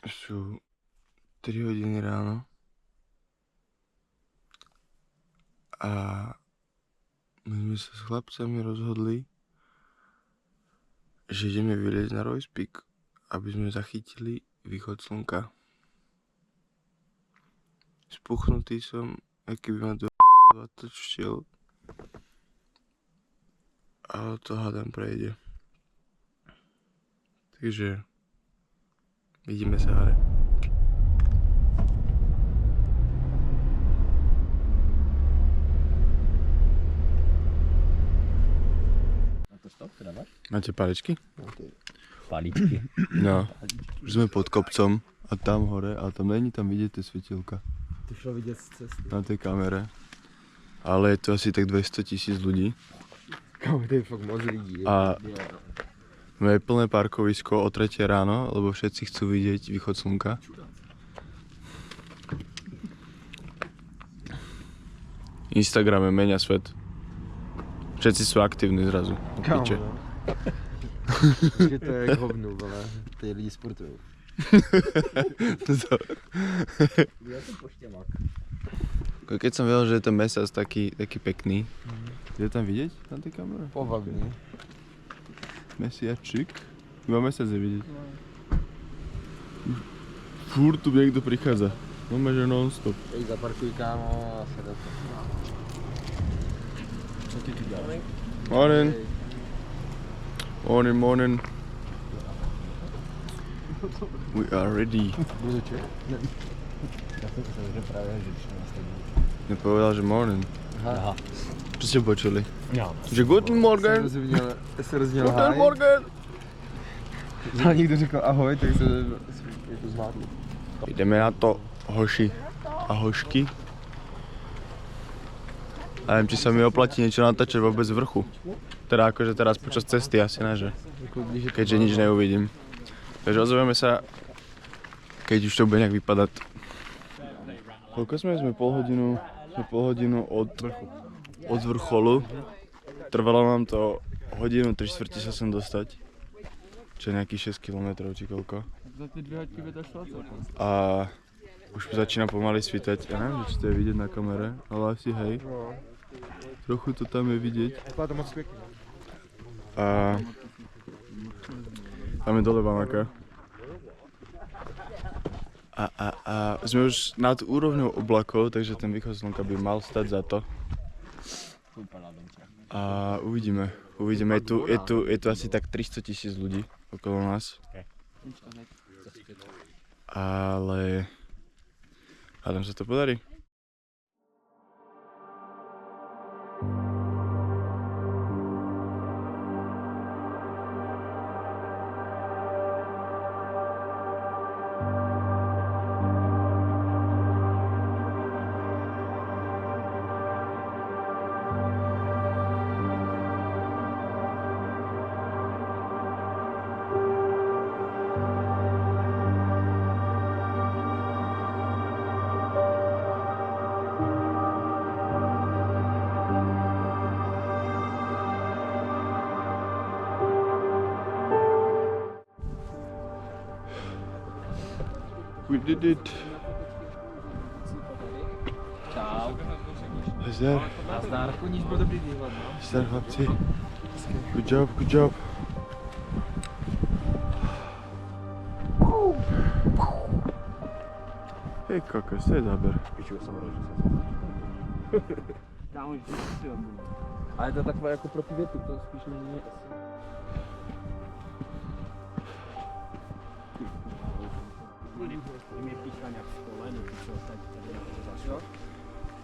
Sú 3 hodiny ráno a my sme sa s chlapcami rozhodli, že ideme vyliezť na Royce Peak, aby sme zachytili východ slnka. Spuchnutý som, aký by ma do 20 vštiel, ale to hádam prejde. Takže vidíme sa hore. Máte paličky? Paličky. No, už sme pod kopcom a tam hore, ale tam není tam vidieť tie svetielka. To šlo vidět z cesty. Na tej kamere. Ale je to asi tak 200 000 ľudí. Kámo, to je fakt moc lidí. A máme plné parkovisko o 3 ráno, lebo všetci chcú vidieť východ slnka. Instagrame menia svet. Všetci sú aktívni zrazu. Kámo, Piče. no. Že to je jak hovnu, ale tady lidi sportují. Já jsem poštělák. Keď som vedel, že je ten mesiac taký pekný. Je tam vidieť na tej kamere? Povagný. Mesiačik. Iba mesiac je vidieť. Furt tu niekto prichádza. No že non-stop. Tady zaparkuj, kámo, a se do toho. Co ty tu děláš? Morning. Morning, morning. We are ready. Budu ček? Ne. Já jsem se že právě že Nepovedal, že morning. Aha. Čo ste počuli? Ja. Že guten Morgen. Se rozděl Guten háj. Morgen. A někdo řekl ahoj, tak se to zvládli. Ideme na to, hoši a hošky. A neviem, či sa mi oplatí niečo natáčať vôbec z vrchu. Teda akože teraz počas cesty asi ne, že? Keďže nič neuvidím. Takže ozveme sa, keď už to bude nejak vypadať. Koľko sme? Sme pol hodinu od vrcholu. Trvalo nám to hodinu 3/4 sa sem dostať. Čo je nejakých 6 km či koľko. Za ty 2 hodiny by to šlo celkom. A už začína pomaly svítať. Ja neviem, či to je vidieť na kamere, ale asi hej. Trochu to tam je vidieť. Vypadá to moc pěkně. A tam je dole Bamaka. A sme už nad úrovňou oblakov, takže ten východ slnka by mal stať za to. A uvidíme. Je tu asi tak 300 000 ľudí okolo nás. Ale hádam sa to podarí. We did it. Čau. Zdar. Nazdar. Koníž byl dobrý výhled, no. Zdar chlapci. Good job, good job. Hej kokos, to je záber. Piču, jsem rád, že tam už vždycky odbudu. Ale to je takové jako pro větu, to spíš není asi.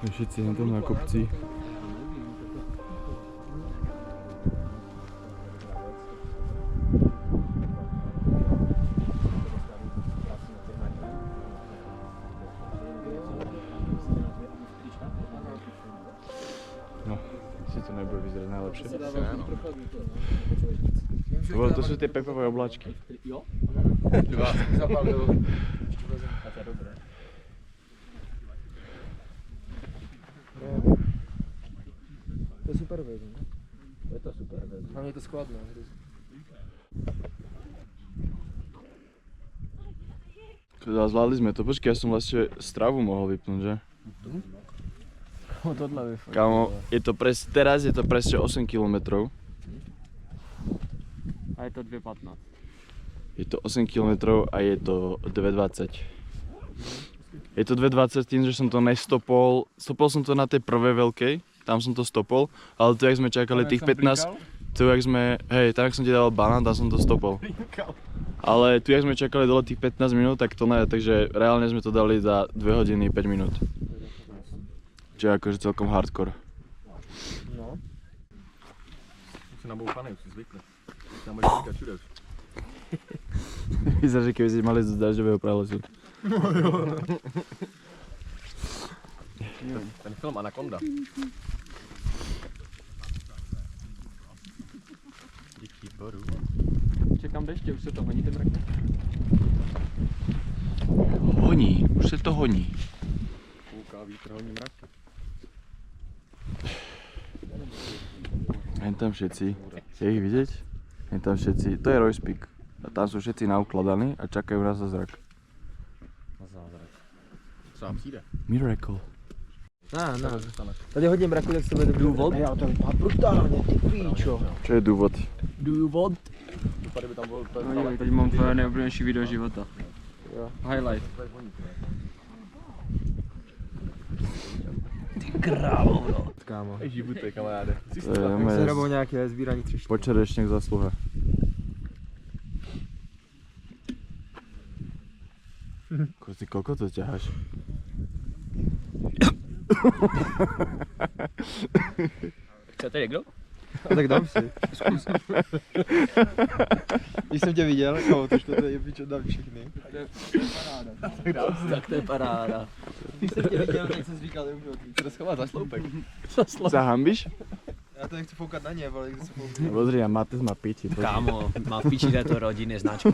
Všetci jen tam na kopci. No, si to nebude vyzerať najlepšie. To sú tie pepové obláčky. Jo? Dva. Zapalil. To je dobré. To je super věc, ne? Je to super věc. Hlavně je to skladné. Zvládli sme to, počkej, ja som vlastne stravu mohol vypnúť, že? Tohle vyfakt. Kámo, teraz je to presne 8 km. A je to 2,15. Je to 8 km a je to 2,20. Je to 2,20 tým, že som to nestopol. Stopol som to na tej prvej veľkej, tam som to stopol, ale tu jak sme čakali tých 15... Tu jak sme, tam jak som ti dal banán, tam som to stopol. Ale tu jak sme čakali dole tých 15 minút, tak to ne, takže reálne sme to dali za 2 hodiny 5 minút. Čo je akože celkom hardcore. No. Už si nabouchaný, už si zvykli. Tam budeš říkat všude už. Vyzerá, že keby si mali z dažďového pralesu. Ten film Anaconda. Díky boru. Čekám deště, už se to honí ten mrak. Honí, už se to honí. Kouká vítr, honí mraky. Jen tam všetci, je ich vidieť? Jen tam všetci, to je Royspik. A tam sú všetci naukladaní a čakajú na zázrak. Na zázrak. Třeba přijde. Miracle. No. Tady hodně mraku, tak se vede důvod. Já to vypadá brutálně, ty píčo. Čo je dôvod? Důvod? Tady by tam byl Teď mám tvoje nejoblíbenější video života. Jo. Highlight. Ty krávo, bro. Kámo. Živote, kamaráde. To je moje Zrobou nějaké sbírání třiští. počerešněk zasluha. Ty koľko to ťaháš? Chcete někdo? A tak dám si. Zkus. Když jsem tě viděl, kámo, to je jebičo, dám všechny. Tak to je paráda. Když jsem tě viděl, tak jsem říkal, že už Chce schovat za sloupek. Zahambíš? já to nechci foukat na ně, ale když se foukat. Pozri, a Matez má piči. Kámo, má v píči této rodiny značky.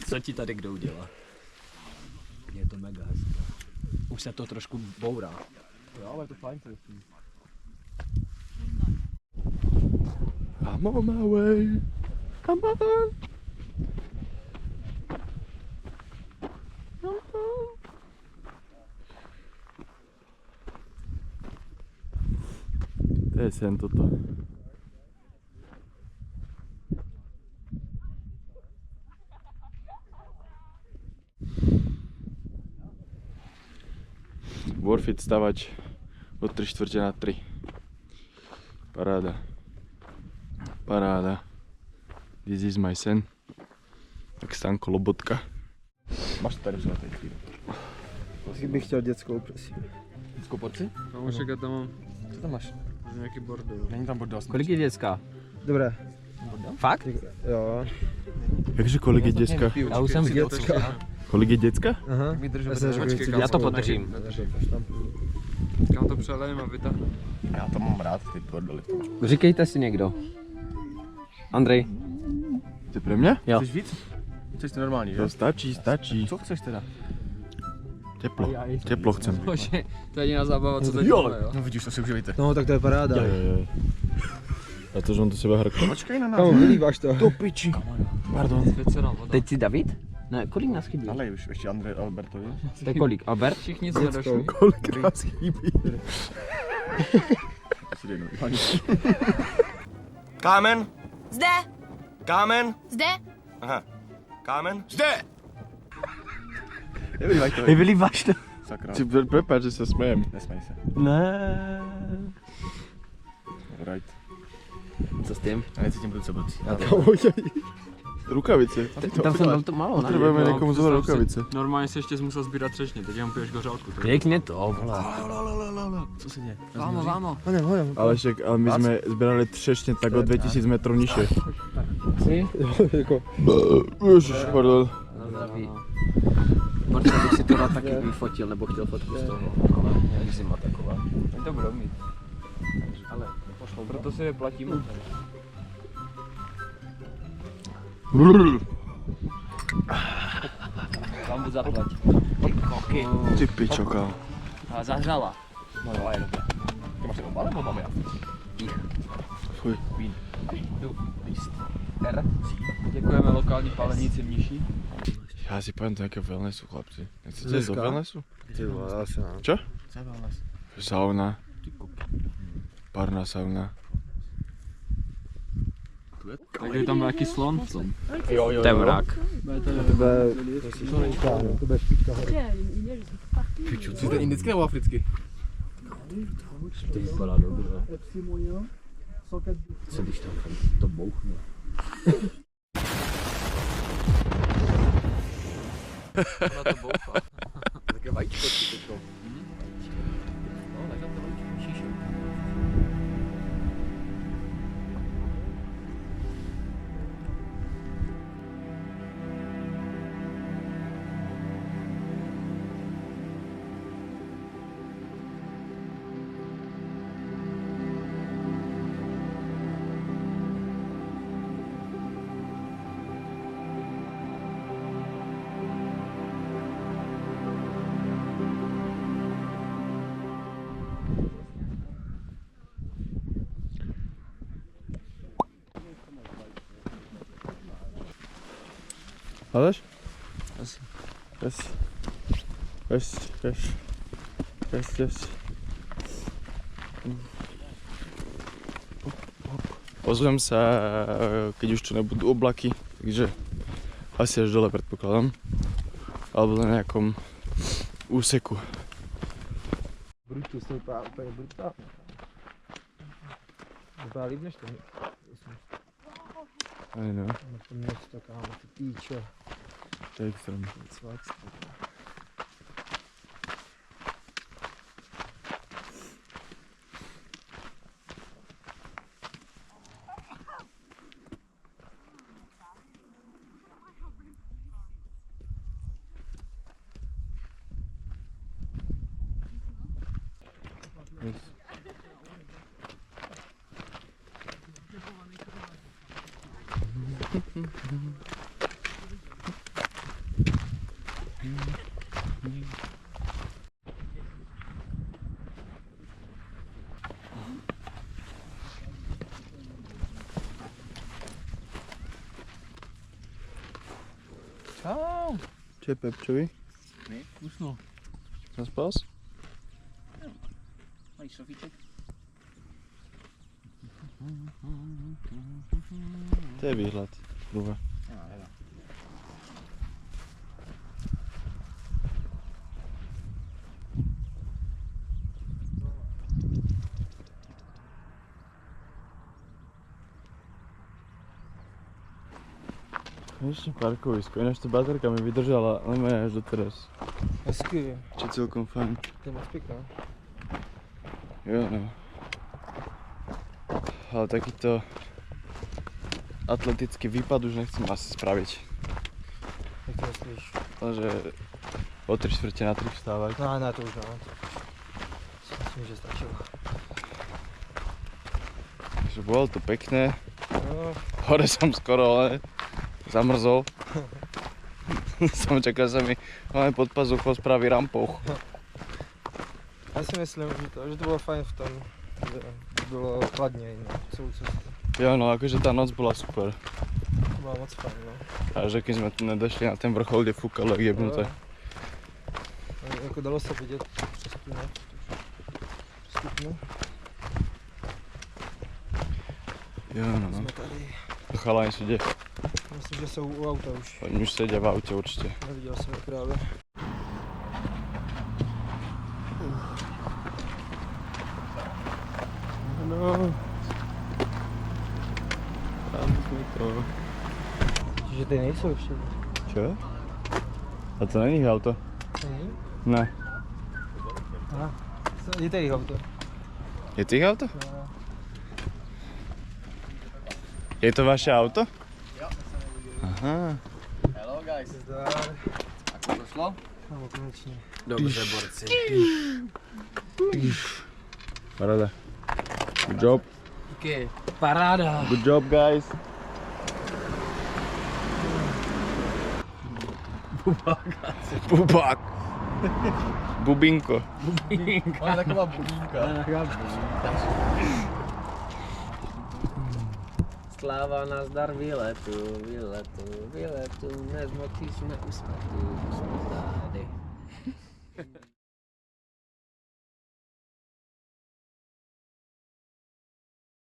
Co ti tady kdo udělá? Je to mega hezké. Už se to trošku bourá. Jo, ale je to fajn, to je. I'm on my way. Come on. To je sen toto. Warfit stavač od 3/4 na 3. Paráda. Paráda. This is my sen. Tak Stanko Lobotka. Máš to tady přijatý chvíli. Bych chtěl dětskou, prosím. Dětskou porci? Kámo, čekat, tam mám Co tam máš? nějaký bordel. Není tam bordel. Kolik je dětská? Dobré. Fakt? Jo. Jakže kolik je děcka? Já už jsem viděl. Kolik je děcka? Aha. Mi držu Já jsem řekl, že chci Já to dětskou. podržím. Kam to přelejím a vytáhnu. Já to mám rád, ty bordely. Říkejte si někdo. Andrej. Ty pre mňa? Jo. Chceš víc? Chceš to normální, že? To stačí, stačí. Co chceš teda? Teplo. Teplo chcem. Bože, to je jediná zábava, co teď máme, jo? No vidíš, to si užijte. No, tak to je paráda. A to, že on to sebe hrkl. Počkej na nás. Kámo, vylíváš to. Do piči. Pardon. Teď si David? Ne, kolik nás chybí? Nalej už ještě Andrej Albertovi. To je kolik? Albert? Všichni jsme došli. Kolik nás chybí? Asi dej normální. Kámen? Zde, Kámen? zde, Aha. Kámen? Zde! Nevylívaj to. Vylíváš to? Sakra. Ty prepáč, že sa smejem. Nesmej se. Ne. Right. Co s tím? Já necítím ruce blbci. Rukavice. Tam jsem dal to malo, ne? Potrebujeme někomu zohrat rukavice. Normálně se ještě musel sbírat třešně, teď jenom piješ gořálku. Pěkně to, vole. Co se děje? Vámo. Ale však, ale my sme zbierali třešně tak o 2000 metrov nižšie. Si? Jako, Ježiš, pardon. Protože bych si to rád taky vyfotil, nebo chtěl fotku z toho, ale je zima taková. Oni to budou mít. Ale proto si je platíme. Vám budu zaplať. Ty koky. Ty pičo, kámo. A zahřala. No jo, je dobré. Ty máš jenom malé, nebo mám já? Fuj. Vín. Jo, list. R. Děkujeme lokální pálenici Mniši. Já si poviem to nejakého wellnessu, chlapci. Nechcete ísť do Dneska? wellnessu? Ty vole, asi ne. Čo? Co je wellness? Sauna. Parná sauna. Tak je tam nějaký slon v tom. Jo. Temrák. Tebe, to si špítka, tebe špítka hory. Jsi to indický nebo africký? To vypadá dobře. Co když tam to bouchne? Ona to bouchá. Také vajíčko ti teďko. No, ležel to vajíčko, šíšu. Hledáš? Asi. Yes. Ozvem sa, keď už tu nebudú oblaky, takže asi až dole predpokladám. Alebo na nejakom úseku. Brutus to vypadá úplně brutálně. Vypadá líp než to. Aj no, Na to město, kámo, ty píčo. to je extrém. Čau. Čo je Pepčovi? Usnul. Naspal? Mají šofiček? To je výhľad. Druhé. Ešte parkovisko, ináč to baterka mi vydržala, ale má až doteraz. Hezky, Čo je celkom fajn. to je moc pěkná. Jo no. Ale takýto atletický výpad už nechcem asi spraviť. Jak to myslíš? Lenže o 3/4 vstávať. Ne, to už ne. Myslím, že stačilo. Takže bolo to pekné. No, Hore som skoro, ale zamrzol. Som čakal, že sa mi pod pazuchou spraví rampou. já si myslím, že to bylo fajn v tom, že bylo chladněji na celou cestu. Jo no, akože tá noc bola super. To bylo moc fajn, no. A že keď sme tu nedošli na ten vrchol, kde fúkalo jak jebnuté. Jako dalo se vidět přestupně. Jo no, Jsme tady. chalani sú kde? Myslím, že jsou u auta už. Oni už sedia v aute určite. Neviděl jsem je právě. No. Tam sme to. Že ty nejsou ještě. Čo? A to není ich auto? Není? Ne. Aha. Je to jejich auto. Je to ich auto? No. Je to vaše auto? Aha. Hello guys. Zdar. Ako to šlo? Kámo, konečně. Dobře, borci. Paráda. Good job. Okay. Paráda. Good job, guys. Bubák. Bubinko. Ona je taková bubínka. Sláva, nazdar, výletu, výletu, výletu, nezmokli jsme u smetu, jsme tady.